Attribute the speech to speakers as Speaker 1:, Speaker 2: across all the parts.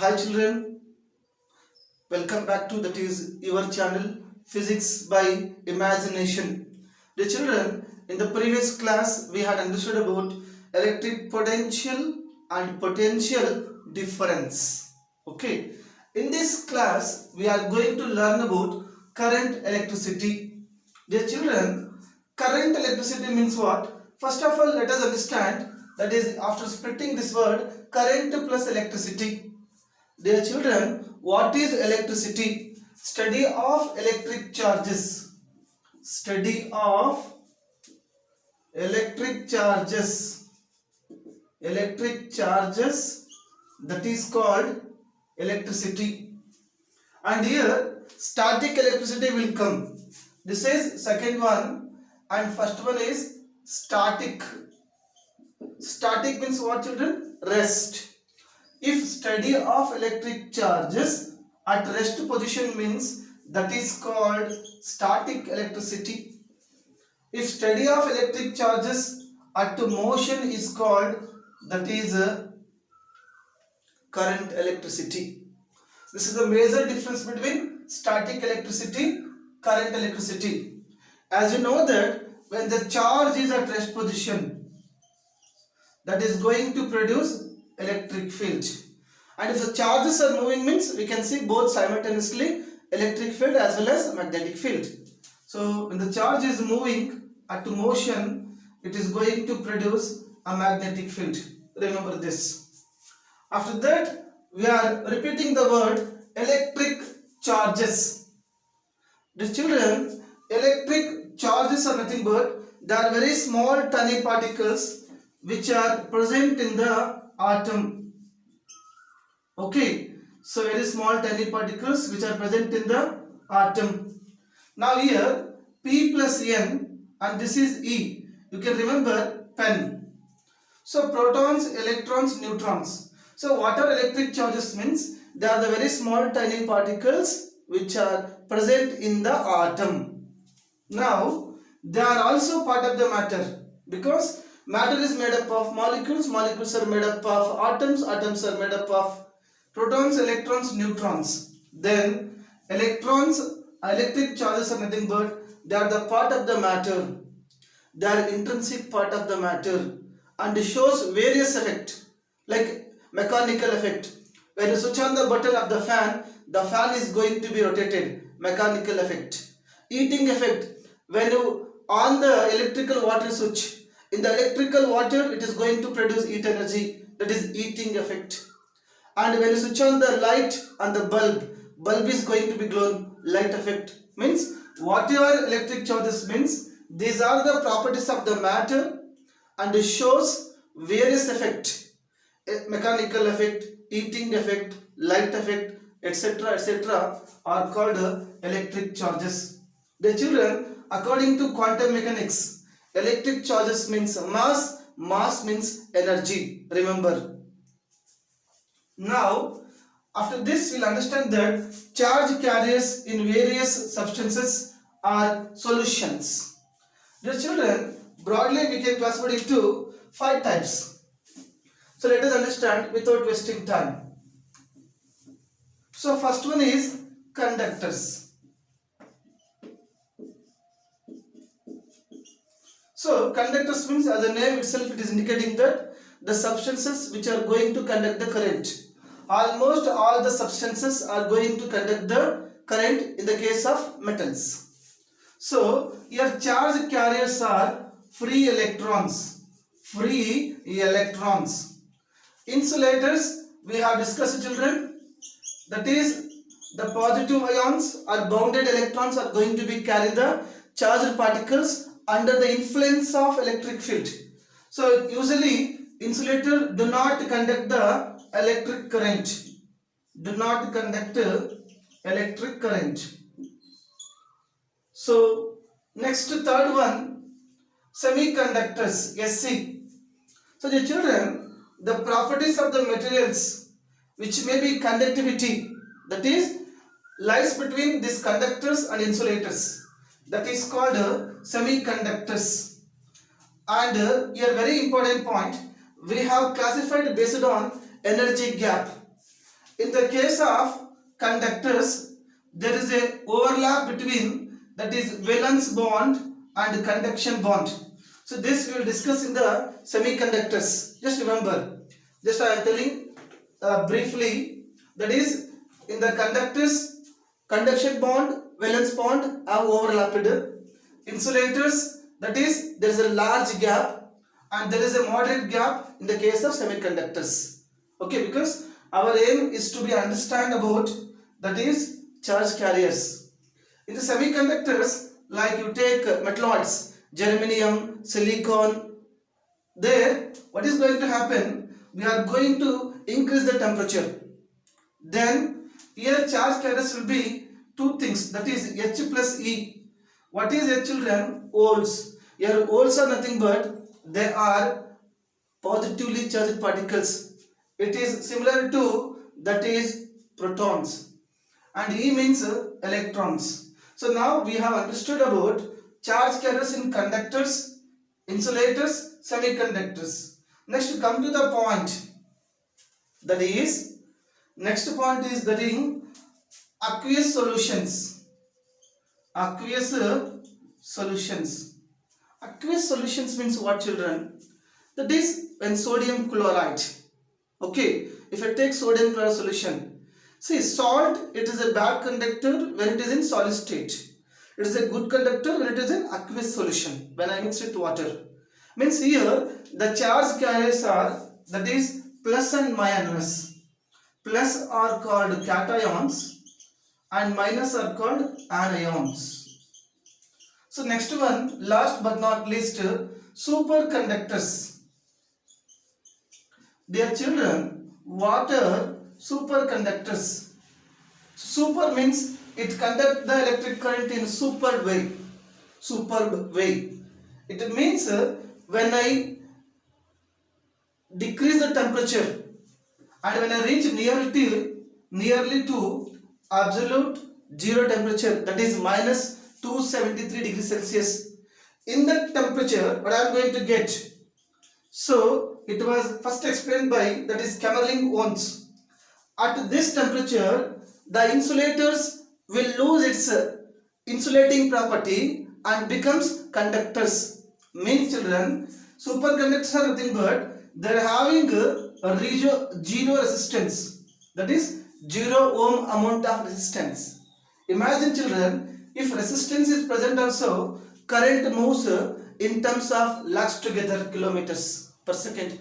Speaker 1: Hi children, welcome back to that is your channel Physics by Imagination. Dear children, in the previous class we had understood about electric potential and potential difference. Okay, in this class we are going to learn about current electricity. Dear children, current electricity means what? First of all, let us understand that is after splitting this word current plus electricity. Dear children, what is electricity? Study of electric charges. Study of electric charges. Electric charges, that is called electricity. And here static electricity will come. This is second one and first one is static. Static means what children? Rest. If study of electric charges at rest position means that is called static electricity. If study of electric charges at motion is called that is current electricity. This is the major difference between static electricity, current electricity. As you know that when the charge is at rest position, that is going to produce electric field, and if the charges are moving means we can see both simultaneously electric field as well as magnetic field. So when the charge is moving at motion, it is going to produce a magnetic field. Remember this. After that we are repeating the word electric charges. The children, electric charges are nothing but they are very small tiny particles which are present in the atom. Okay, so very small tiny particles which are present in the atom. Now here P plus N and this is E. You can remember pen. So protons, electrons, neutrons. So what are electric charges means? They are the very small tiny particles which are present in the atom. Now they are also part of the matter because matter is made up of molecules, molecules are made up of atoms, atoms are made up of protons, electrons, neutrons. Then electrons, electric charges are nothing but they are the part of the matter. They are intrinsic part of the matter and shows various effect like mechanical effect. When you switch on the button of the fan is going to be rotated. Mechanical effect. Heating effect. When you on the electrical water switch, in the electrical water it is going to produce heat energy, that is heating effect. And when you switch on the light on the bulb is going to be glowing, light effect. Means whatever electric charges means these are the properties of the matter and it shows various effect. Mechanical effect, heating effect, light effect, etc. are called electric charges. The children, according to quantum mechanics, electric charges means mass, mass means energy. Remember. Now, after this we'll understand that charge carriers in various substances are solutions. Dear children, broadly we can classify it into 5 types. So let us understand without wasting time. So first one is conductors. So conductors means as the name itself it is indicating that the substances which are going to conduct the current. Almost all the substances are going to conduct the current in the case of metals. So here charge carriers are free electrons. Free electrons. Insulators we have discussed children, that is the positive ions or bounded electrons are going to be carry the charged particles under the influence of electric field. So usually insulator do not conduct the electric current. Do not conduct electric current. So next third one, semiconductors, SC. So the children, the properties of the materials which may be conductivity, that is lies between these conductors and insulators, that is called semiconductors. And here very important point, we have classified based on energy gap. In the case of conductors, there is a overlap between, that is, valence bond and conduction bond. So this we will discuss in the semiconductors. Just remember, just I am telling briefly, that is, in the conductors, conduction bond, valence bond have overlapped. Insulators, that is, there is a large gap and there is a moderate gap in the case of semiconductors. Okay, because our aim is to be understand about, that is, charge carriers. In the semiconductors, like you take metalloids, germanium, silicon, there what is going to happen? We are going to increase the temperature. Then here charge carriers will be two things, that is H plus E. What is H, children? Holes. Here holes are nothing but they are positively charged particles. It is similar to, that is, protons, and E means electrons. So now we have understood about charge carriers in conductors, insulators, semiconductors. Next come to the point, that is, next point is that in aqueous solutions. Aqueous solutions. Aqueous solutions means what, children? That is when sodium chloride. Okay, if I take sodium chloride solution, see, salt, it is a bad conductor when it is in solid state. It is a good conductor when it is in aqueous solution, when I mix with water. Means here the charge carriers are, that is, plus and minus. Plus are called cations and minus are called anions. So next one, last but not least, superconductors. Dear children, what are superconductors? Super means it conducts the electric current in superb way. Superb way. It means when I decrease the temperature and when I reach nearly to absolute zero temperature, that is minus 273 degrees Celsius. In that temperature, what I am going to get? So it was first explained by, that is, Kamerlingh-Onnes. At this temperature, the insulators will lose its insulating property and becomes conductors. Means, children, superconductors are nothing but they are having a zero resistance, that is 0 ohm amount of resistance. Imagine, children, if resistance is present also, current moves in terms of lakhs together kilometers per second.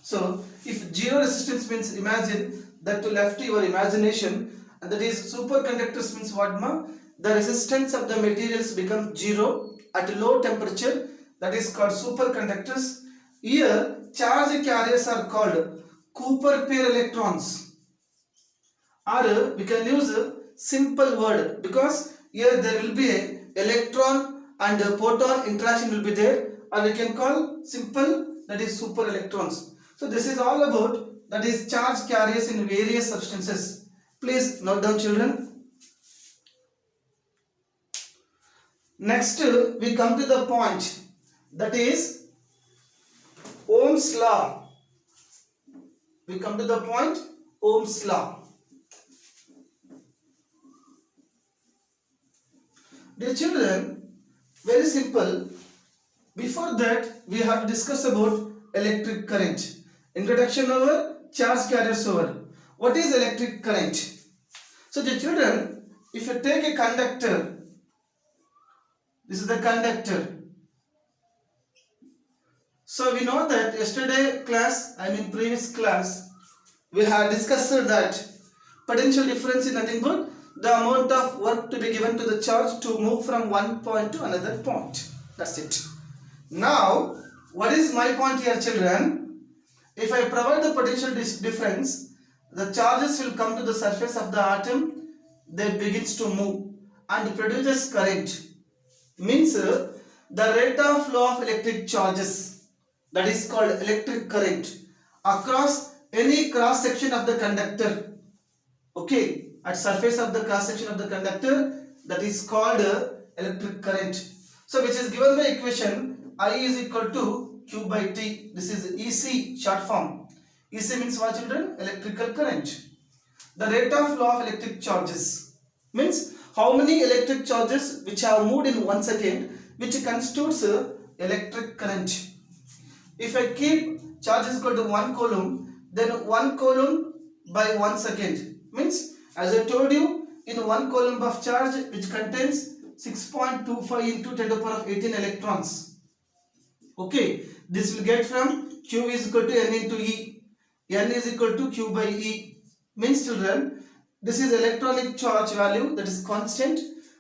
Speaker 1: So if zero resistance means, imagine that, to left your imagination, and that is superconductors means what, ma? The resistance of the materials becomes zero at low temperature, that is called superconductors. Here charge carriers are called Cooper pair electrons, or we can use a simple word, because here there will be a electron and a proton interaction will be there, or we can call simple, that is super electrons. So this is all about, that is, charge carriers in various substances. Please note down, children. Next we come to the point, that is Ohm's law. We come to the point, Ohm's law. Dear children, very simple. Before that, we have discussed about electric current. Introduction over, charge carriers over. What is electric current? So, dear children, if you take a conductor, this is the conductor. So, we know that yesterday class, previous class, we had discussed that potential difference is nothing but the amount of work to be given to the charge to move from one point to another point. That's it. Now, what is my point here, children? If I provide the potential difference, the charges will come to the surface of the atom, they begins to move and produces current. Means the rate of flow of electric charges, that is called electric current, across any cross section of the conductor. Okay, at surface of the cross section of the conductor, that is called electric current. So which is given by equation I is equal to Q by T. This is EC short form. EC means what, children? Electrical current. the rate of flow of electric charges. Means how many electric charges which have moved in 1 second, which constitutes electric current. If I keep charge is equal to 1 coulomb, then 1 coulomb by 1 second. Means as I told you, in 1 coulomb of charge which contains 6.25 into 10 to the power of 18 electrons. Okay, this will get from Q is equal to N into E. N is equal to Q by E. Means children, this is electronic charge value, that is constant.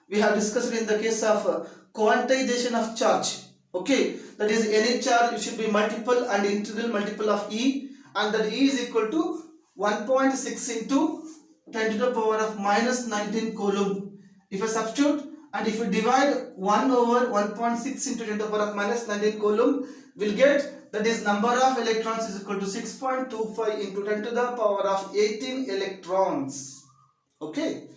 Speaker 1: We have discussed in the case of quantization of charge. Okay, that is any charge it should be multiple and integral multiple of E, and that E is equal to 1.6 into 10 to the power of minus 19 coulomb. If I substitute and if we divide 1 over 1.6 into 10 to the power of minus 19 coulomb, we'll get that is number of electrons is equal to 6.25 into 10 to the power of 18 electrons. Okay,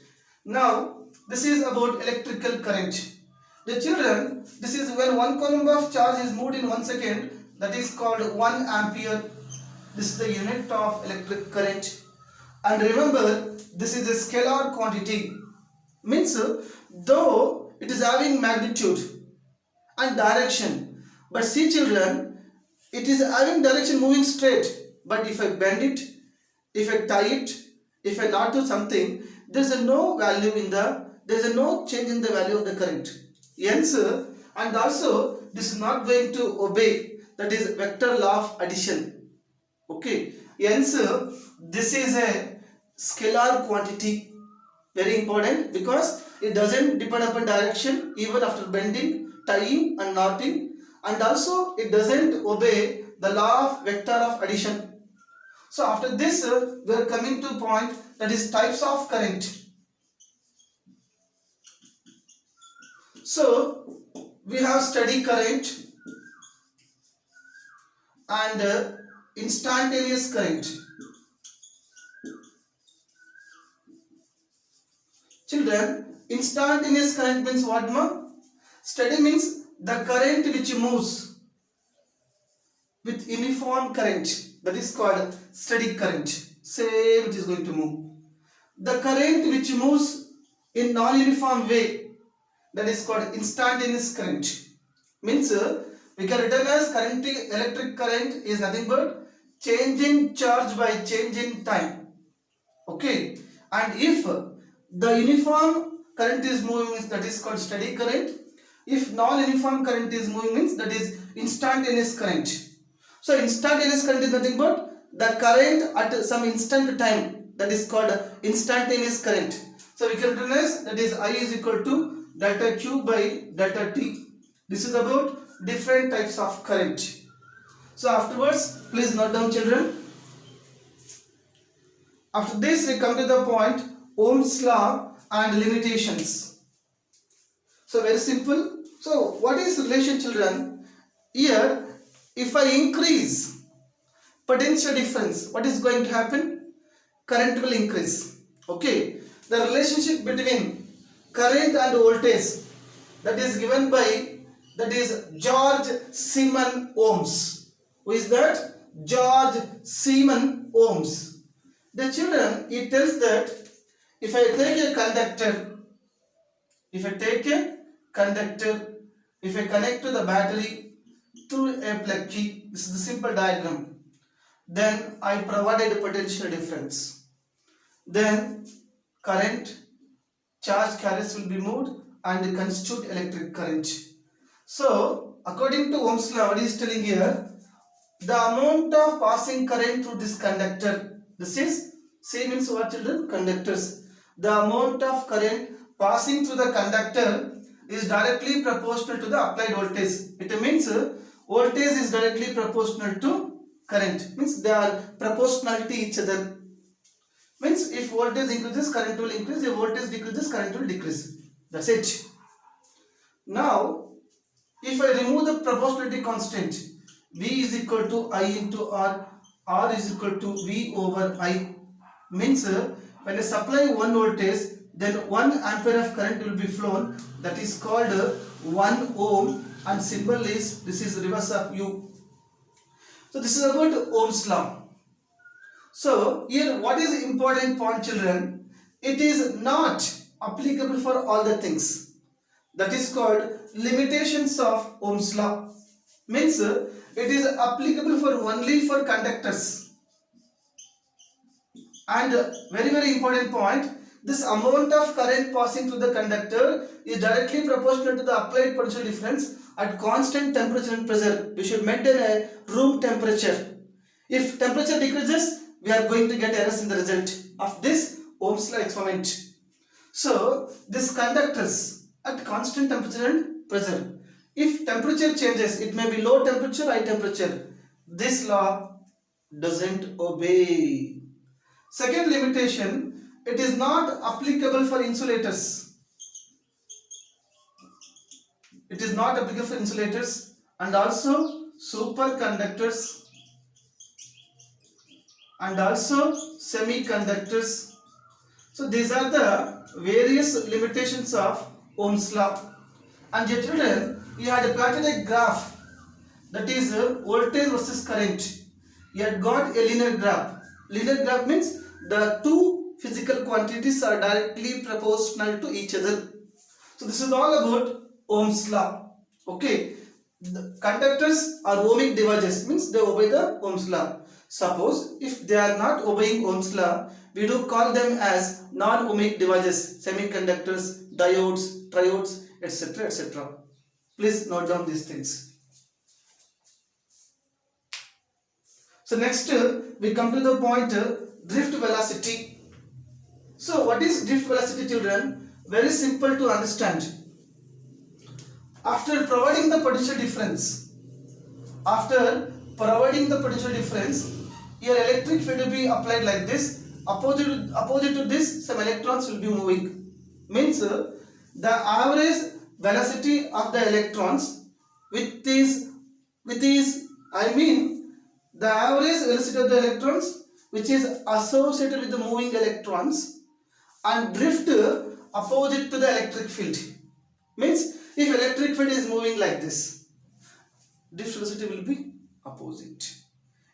Speaker 1: now this is about electrical current. The children, this is when 1 coulomb of charge is moved in 1 second, that is called 1 ampere. This is the unit of electric current. And remember, this is a scalar quantity. Means though it is having magnitude and direction, but see children, it is having direction moving straight, but if I bend it, if I tie it, if I not do something, there is no value in the, there is no change in the value of the current. Hence, and also this is not going to obey, that is vector law of addition. Okay, hence this is a scalar quantity, very important, because it doesn't depend upon direction even after bending, tying and knotting, and also it doesn't obey the law of vector of addition. So after this we are coming to point, that is types of current. So we have steady current and instantaneous current. Children, instantaneous current means what, ma? Steady means the current which moves with uniform current, that is called steady current. Same it is going to move. The current which moves in non-uniform way, that is called instantaneous current. Means we can written as current, electric current is nothing but changing charge by changing time. Okay, and if the uniform current is moving means that is called steady current. If non-uniform current is moving means that is instantaneous current. So instantaneous current is nothing but the current at some instant time, that is called instantaneous current. So we can recognize that is I is equal to delta Q by delta T. This is about different types of current. So afterwards, please note down children. After this we come to the point Ohm's law and limitations. So very simple. So what is relation children? Here if I increase potential difference, what is going to happen? Current will increase. Okay. The relationship between current and voltage, that is given by, that is George Siemens Ohms. Who is that? George Siemens Ohms. The children, he tells that if I take a conductor, if I connect to the battery through a plug key, this is the simple diagram, then I provided a potential difference. Then current, charge carriers will be moved and constitute electric current. So according to Ohm's law, what is telling here? The amount of passing current through this conductor, this is C means what children? Conductors. The amount of current passing through the conductor is directly proportional to the applied voltage. It means voltage is directly proportional to current. Means they are proportional to each other. Means if voltage increases, current will increase. If voltage decreases, current will decrease. That's it. Now, if I remove the proportionality constant, V is equal to I into R, R is equal to V over I. Means when I supply 1 voltage, then 1 ampere of current will be flown. That is called 1 ohm, and symbol is, this is reverse of U. So this is about Ohm's law. So here what is the important point, children? It is not applicable for all the things. That is called limitations of Ohm's law. Means it is applicable for only for conductors. And very important point, this amount of current passing through the conductor is directly proportional to the applied potential difference at constant temperature and pressure. We should maintain a room temperature. If temperature decreases, we are going to get errors in the result of this Ohm's law experiment. So these conductors at constant temperature and pressure, if temperature changes, it may be low temperature, high temperature, this law doesn't obey. Second limitation, it is not applicable for insulators. It is not applicable for insulators and also superconductors and also semiconductors. So these are the various limitations of Ohm's law. And dear children, you had plotted a graph, that is voltage versus current. You had got a linear graph. Linear graph means the two physical quantities are directly proportional to each other. So this is all about Ohm's law. Okay, the conductors are ohmic devices, means they obey the Ohm's law. Suppose if they are not obeying Ohm's law, we do call them as non-ohmic devices, semiconductors, diodes, triodes, etc. etc. Please note down these things. So next we come to the point drift velocity. So what is drift velocity, children? Very simple to understand. After providing the potential difference, your electric field will be applied like this. Opposite to this, some electrons will be moving. Means the average velocity of the electrons with these the average velocity of the electrons which is associated with the moving electrons and drift opposite to the electric field. Means if electric field is moving like this, drift velocity will be opposite.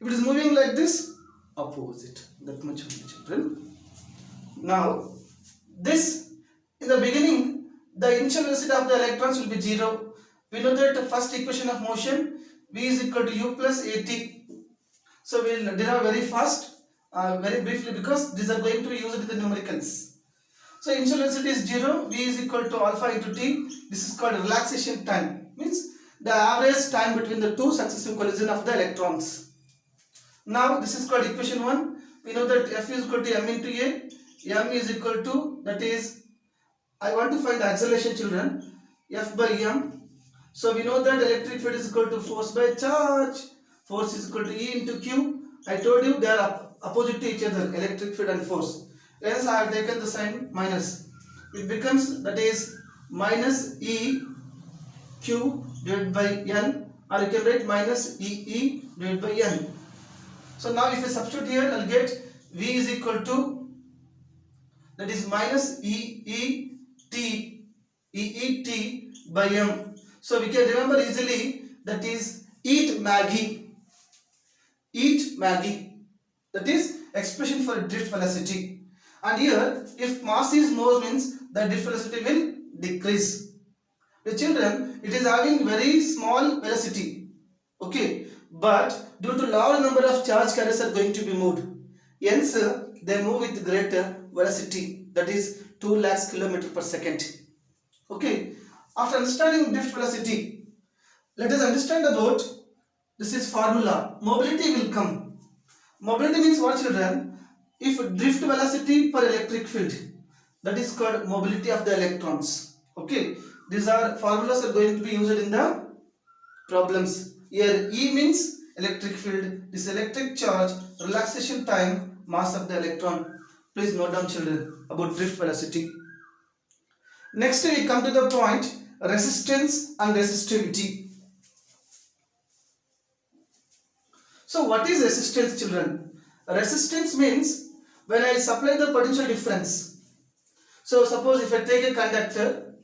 Speaker 1: If it is moving like this, opposite. That much only, children. Now this, in the beginning, the initial velocity of the electrons will be 0. We know that the first equation of motion, V is equal to U plus AT. So we will derive very fast, very briefly, because these are going to be used in the numericals. So initial velocity is 0, V is equal to alpha into T. This is called relaxation time. Means the average time between the two successive collision of the electrons. Now this is called equation 1. We know that F is equal to M into A. M is equal to, that is, I want to find the acceleration, children, F by M. So we know that electric field is equal to force by charge. Force is equal to E into Q. I told you they are opposite to each other, electric field and force. Hence I have taken the sign minus. It becomes, that is, minus E Q divided by N, or you can write minus E divided by N. So now if I substitute here, I'll get V is equal to, that is, minus EET by M. So we can remember easily, that is, eat Maggie. Eat Maggie. That is expression for drift velocity. And here, if mass is more, means the drift velocity will decrease. The children, it is having very small velocity. Okay, but due to large number of charge carriers are going to be moved. Hence, they move with greater velocity, that is 2 lakhs km per second. Okay, after understanding drift velocity, let us understand about, this is formula, mobility will come. Mobility means what, children? If drift velocity per electric field, that is called mobility of the electrons. Okay, these are formulas are going to be used in the problems. Here E means electric field, this electric charge, relaxation time, mass of the electron. Please note down, children, about drift velocity. Next we come to the point resistance and resistivity. So what is resistance, children? Resistance means when I supply the potential difference. So suppose if I take a conductor,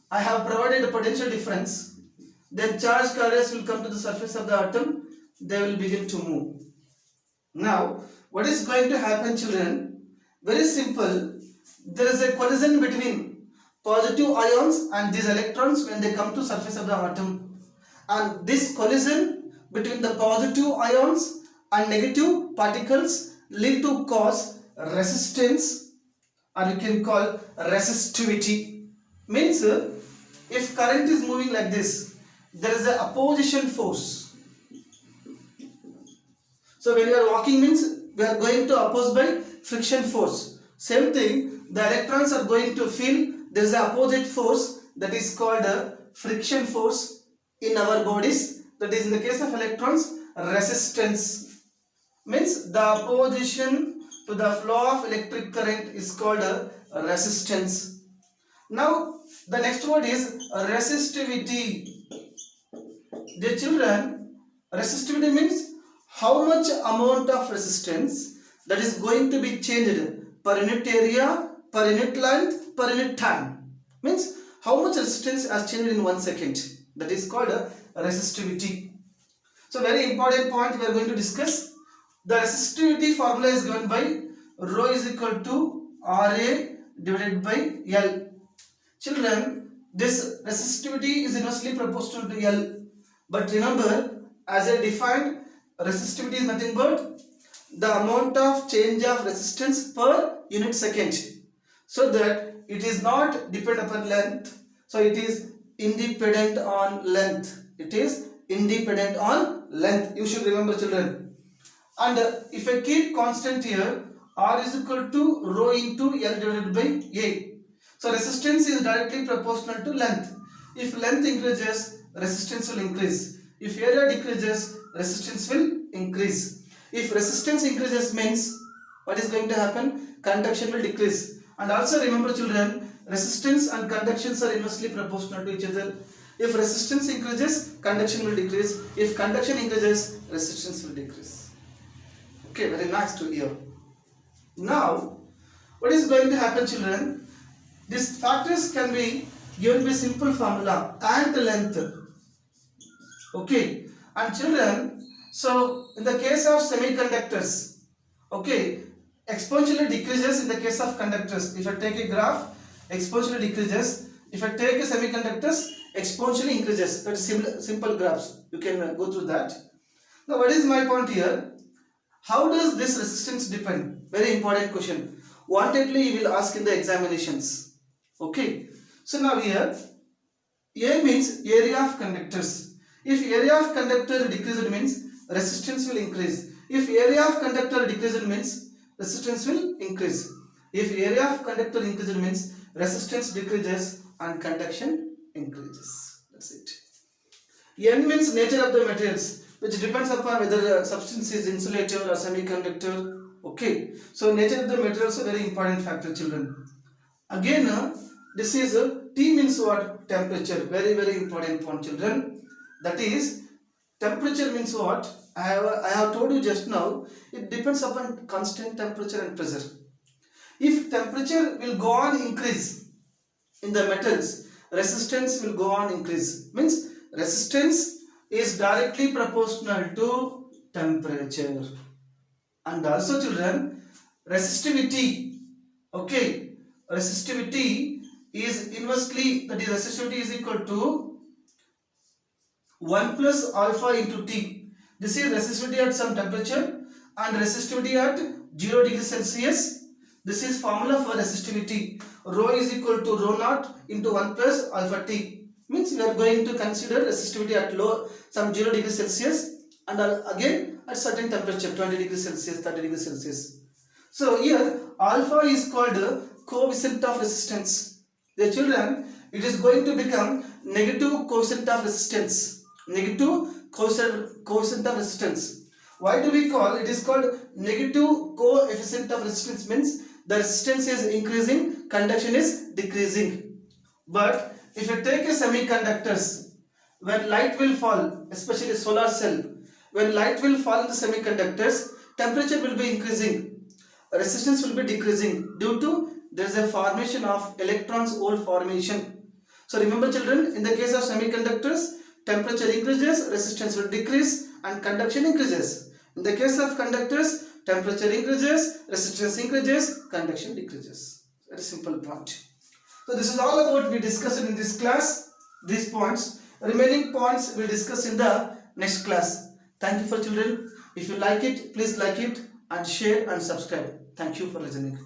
Speaker 1: I have provided a potential difference, then charge carriers will come to the surface of the atom, they will begin to move. Now what is going to happen, children? Very simple. There is a collision between positive ions and these electrons when they come to surface of the atom, and this collision between the positive ions and negative particles lead to cause resistance, or you can call resistivity. Means if current is moving like this, there is an opposition force. So when you are walking means we are going to oppose by friction force. Same thing, the electrons are going to feel there is an opposite force, that is called a friction force in our bodies. That is, in the case of electrons, resistance. Means the opposition to the flow of electric current is called a resistance. Now the next word is resistivity. Dear children, resistivity means how much amount of resistance that is going to be changed per unit area, per unit length, per unit time. Means how much resistance has changed in 1 second. That is called a resistivity. So very important point we are going to discuss. The resistivity formula is given by rho is equal to Ra divided by L. Children, this resistivity is inversely proportional to L. But remember, as I defined, resistivity is nothing but the amount of change of resistance per unit second. So that it is not dependent upon length. So it is independent on length. It is independent on length. You should remember, children. And if I keep constant here, R is equal to rho into L divided by A. So resistance is directly proportional to length. If length increases, resistance will increase. If area decreases, resistance will increase. If resistance increases means what is going to happen? Conduction will decrease. And also remember, children, resistance and conductions are inversely proportional to each other. If resistance increases, conduction will decrease. If conduction increases, resistance will decrease. Okay, very nice to hear. Now, what is going to happen, children? These factors can be given by simple formula and length. Okay, and children, so in the case of semiconductors, okay, exponentially decreases in the case of conductors. If I take a graph, exponentially decreases. If I take a semiconductors, exponentially increases. That is simple graphs. You can go through that. Now, what is my point here? How does this resistance depend? Very important question. Wantedly, you will ask in the examinations. Okay. So now here, A means area of conductors. If area of conductor decreased means resistance will increase. If area of conductor decreased means resistance will increase. If area of conductor increased means resistance decreases and conduction increases. That's it. N means nature of the materials, which depends upon whether the substance is insulator or semiconductor. Okay. So nature of the material is a very important factor, children. Again, this is T means what? Temperature. Very, very important point, children. That is, temperature means what? I have told you just now, it depends upon constant temperature and pressure. If temperature will go on increase in the metals, resistance will go on increase. Means resistance is directly proportional to temperature. And also, children, resistivity, okay, resistivity is inversely, that is resistivity is equal to 1 plus alpha into T. This is resistivity at some temperature and resistivity at 0 degrees Celsius. This is formula for resistivity. Rho is equal to rho naught into 1 plus alpha T. Means we are going to consider resistivity at some 0 degrees Celsius and again at certain temperature, 20 degrees Celsius, 30 degrees Celsius. So here alpha is called coefficient of resistance. The children, it is going to become negative coefficient of resistance. Negative coefficient of resistance. Why do we call it? Is called negative coefficient of resistance. Means the resistance is increasing, conduction is decreasing. But if you take a semiconductors, when light will fall, especially solar cell, when light will fall in the semiconductors, temperature will be increasing, resistance will be decreasing due to there is a formation of electrons hole formation. So remember, children, in the case of semiconductors, temperature increases, resistance will decrease and conduction increases. In the case of conductors, Temperature increases, resistance increases, conduction decreases. Very simple point. So this is all about we discussed in this class, these points. Remaining points we'll discuss in the next class. Thank you for children. If you like it, please like it and share and subscribe. Thank you for listening.